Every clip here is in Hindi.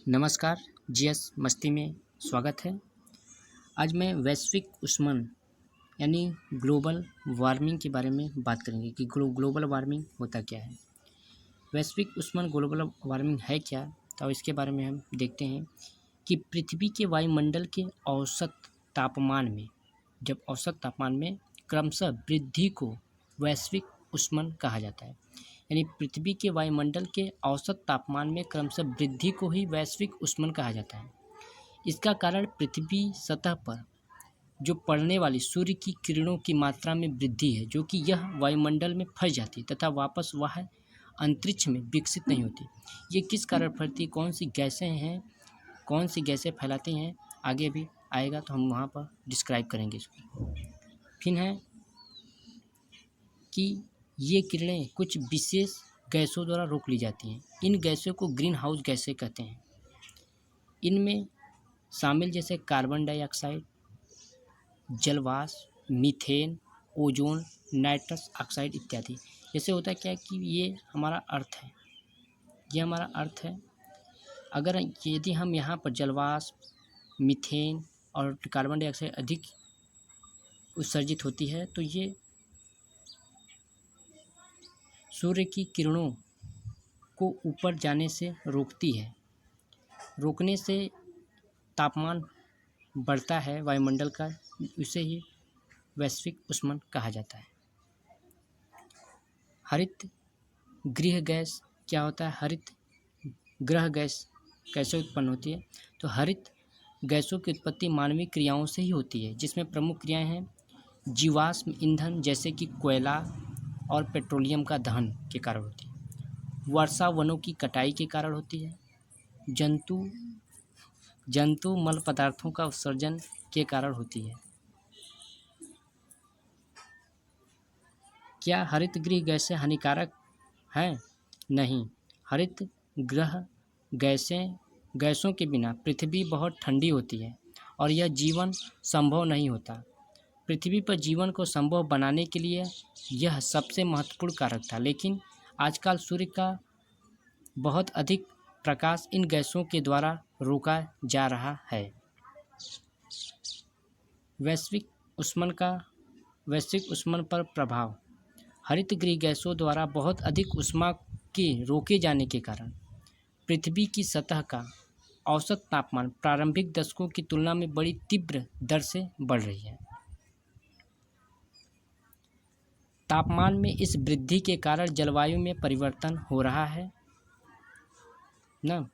नमस्कार। जीएस मस्ती में स्वागत है। आज मैं वैश्विक ऊष्मन यानी ग्लोबल वार्मिंग के बारे में बात करेंगे कि ग्लोबल वार्मिंग होता क्या है। वैश्विक ऊष्मन ग्लोबल वार्मिंग है क्या, तो इसके बारे में हम देखते हैं कि पृथ्वी के वायुमंडल के औसत तापमान में क्रमशः वृद्धि को वैश्विक ऊष्मन कहा जाता है। यानी पृथ्वी के वायुमंडल के औसत तापमान में क्रमशः वृद्धि को ही वैश्विक ऊष्मन कहा जाता है। इसका कारण पृथ्वी सतह पर जो पड़ने वाली सूर्य की किरणों की मात्रा में वृद्धि है, जो कि यह वायुमंडल में फंस जाती है तथा वापस वह अंतरिक्ष में विकसित नहीं होती। ये किस कारण फैलती, कौन सी गैसें फैलाती हैं, आगे भी आएगा तो हम वहाँ पर डिस्क्राइब करेंगे इसको। फिर है कि ये किरणें कुछ विशेष गैसों द्वारा रोक ली जाती हैं। इन गैसों को ग्रीन हाउस गैसें कहते हैं। इनमें शामिल जैसे कार्बन डाइऑक्साइड, जलवाष्प, मीथेन, ओजोन, नाइट्रस ऑक्साइड इत्यादि। जैसे होता है क्या कि ये हमारा अर्थ है। अगर यदि हम यहाँ पर जलवाष्प, मीथेन और कार्बन डाइऑक्साइड अधिक उत्सर्जित होती है तो ये सूर्य की किरणों को ऊपर जाने से रोकती है। रोकने से तापमान बढ़ता है वायुमंडल का, इसे ही वैश्विक ऊष्मन कहा जाता है। हरित गृह गैस क्या होता है? हरित गृह गैस कैसे उत्पन्न होती है? तो हरित गैसों की उत्पत्ति मानवीय क्रियाओं से ही होती है, जिसमें प्रमुख क्रियाएं हैं जीवाश्म ईंधन जैसे कि कोयला और पेट्रोलियम का दहन के कारण होती है। वर्षा वनों की कटाई के कारण होती है। जंतु मल पदार्थों का उत्सर्जन के कारण होती है। क्या हरित गृह गैसें हानिकारक हैं? नहीं। हरित गृह गैसों के बिना पृथ्वी बहुत ठंडी होती है और यह जीवन संभव नहीं होता। पृथ्वी पर जीवन को संभव बनाने के लिए यह सबसे महत्वपूर्ण कारक था, लेकिन आजकल सूर्य का बहुत अधिक प्रकाश इन गैसों के द्वारा रोका जा रहा है। वैश्विक ऊष्मन पर प्रभाव। हरित गृह गैसों द्वारा बहुत अधिक ऊष्मा के रोके जाने के कारण पृथ्वी की सतह का औसत तापमान प्रारंभिक दशकों की तुलना में बड़ी तीव्र दर से बढ़ रही है। तापमान में इस वृद्धि के कारण जलवायु में परिवर्तन हो रहा है ना।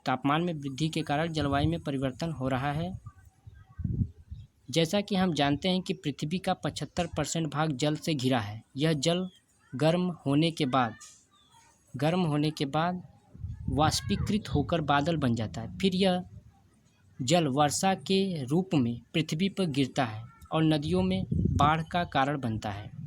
तापमान में वृद्धि के कारण जलवायु में परिवर्तन हो रहा है। जैसा कि हम जानते हैं कि पृथ्वी का 75% भाग जल से घिरा है। यह जल गर्म होने के बाद वाष्पीकृत होकर बादल बन जाता है। फिर यह जल वर्षा के रूप में पृथ्वी पर गिरता है और नदियों में बाढ़ का कारण बनता है।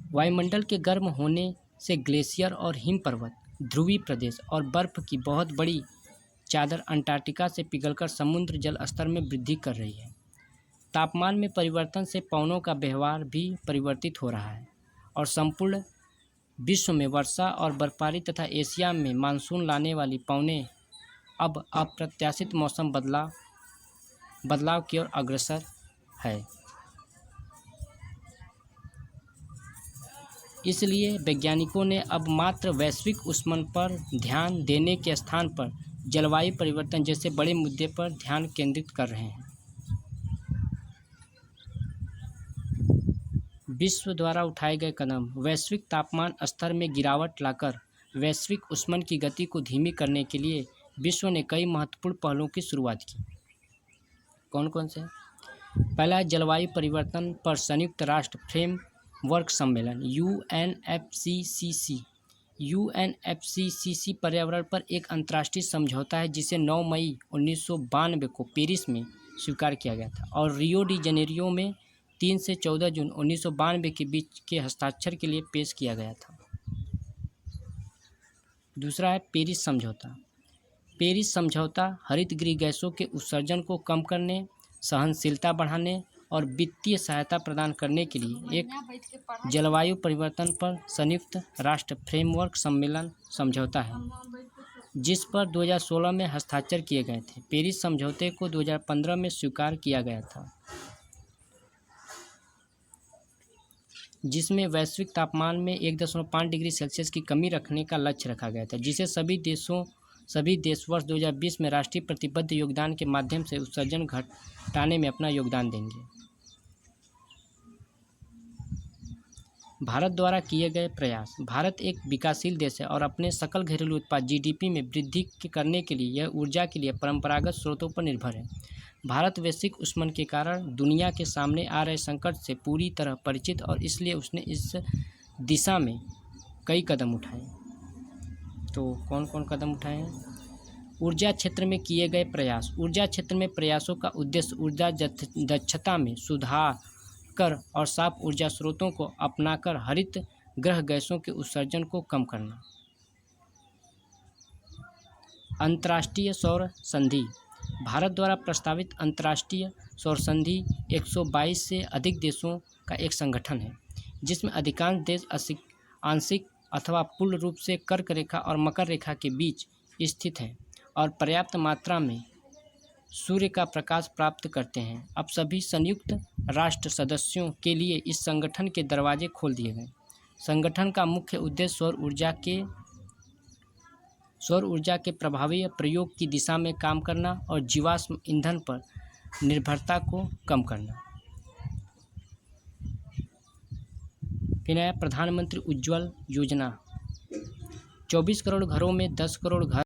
वायुमंडल के गर्म होने से ग्लेशियर और हिम पर्वत, ध्रुवीय प्रदेश और बर्फ की बहुत बड़ी चादर अंटार्कटिका से पिघलकर समुद्र जल स्तर में वृद्धि कर रही है। तापमान में परिवर्तन से पवनों का व्यवहार भी परिवर्तित हो रहा है और संपूर्ण विश्व में वर्षा और बर्फबारी तथा एशिया में मानसून लाने वाली पवनें अब अप्रत्याशित मौसम बदलाव की ओर अग्रसर है। इसलिए वैज्ञानिकों ने अब मात्र वैश्विक ऊष्मन पर ध्यान देने के स्थान पर जलवायु परिवर्तन जैसे बड़े मुद्दे पर ध्यान केंद्रित कर रहे हैं। विश्व द्वारा उठाए गए कदम। वैश्विक तापमान स्तर में गिरावट लाकर वैश्विक ऊष्मन की गति को धीमी करने के लिए विश्व ने कई महत्वपूर्ण पहलों की शुरुआत की। कौन कौन से? पहला, जलवायु परिवर्तन पर संयुक्त राष्ट्र फ्रेमवर्क सम्मेलन UNFCCC पर्यावरण पर एक अंतर्राष्ट्रीय समझौता है जिसे 9 मई 1992 को पेरिस में स्वीकार किया गया था और रियो डी जनेरियो में 3 से 14 जून 1992 के बीच के हस्ताक्षर के लिए पेश किया गया था। दूसरा है पेरिस समझौता। पेरिस समझौता हरित गृह गैसों के उत्सर्जन को कम करने, सहनशीलता बढ़ाने और वित्तीय सहायता प्रदान करने के लिए एक जलवायु परिवर्तन पर संयुक्त राष्ट्र फ्रेमवर्क सम्मेलन समझौता है। जिस पर 2016 में हस्ताक्षर किए गए थे। पेरिस समझौते को 2015 में स्वीकार किया गया था, जिसमें वैश्विक तापमान में 1.5 डिग्री सेल्सियस की कमी रखने का लक्ष्य रखा गया था, जिसे सभी देश वर्ष 2020 में राष्ट्रीय प्रतिबद्ध योगदान के माध्यम से उत्सर्जन घटाने में अपना योगदान देंगे। भारत द्वारा किए गए प्रयास। भारत एक विकासशील देश है और अपने सकल घरेलू उत्पाद जीडीपी में वृद्धि करने के लिए यह ऊर्जा के लिए परंपरागत स्रोतों पर निर्भर है। भारत वैश्विक उष्मन के कारण दुनिया के सामने आ रहे संकट से पूरी तरह परिचित और इसलिए उसने इस दिशा में कई कदम उठाए। तो कौन कौन कदम उठाए हैं? ऊर्जा क्षेत्र में किए गए प्रयास। ऊर्जा क्षेत्र में प्रयासों का उद्देश्य ऊर्जा दक्षता में सुधार कर और साफ ऊर्जा स्रोतों को अपनाकर हरित गृह गैसों के उत्सर्जन को कम करना। अंतर्राष्ट्रीय सौर संधि। भारत द्वारा प्रस्तावित अंतर्राष्ट्रीय सौर संधि 122 से अधिक देशों का एक संगठन है, जिसमें अधिकांश देश आंशिक अथवा पूर्ण रूप से कर्क रेखा और मकर रेखा के बीच स्थित हैं और पर्याप्त मात्रा में सूर्य का प्रकाश प्राप्त करते हैं। अब सभी संयुक्त राष्ट्र सदस्यों के लिए इस संगठन के दरवाजे खोल दिए गए। संगठन का मुख्य उद्देश्य सौर ऊर्जा के प्रभावी प्रयोग की दिशा में काम करना और जीवाश्म ईंधन पर निर्भरता को कम करना। फिर है प्रधानमंत्री उज्ज्वल योजना। 24 करोड़ घरों में 10 करोड़ घर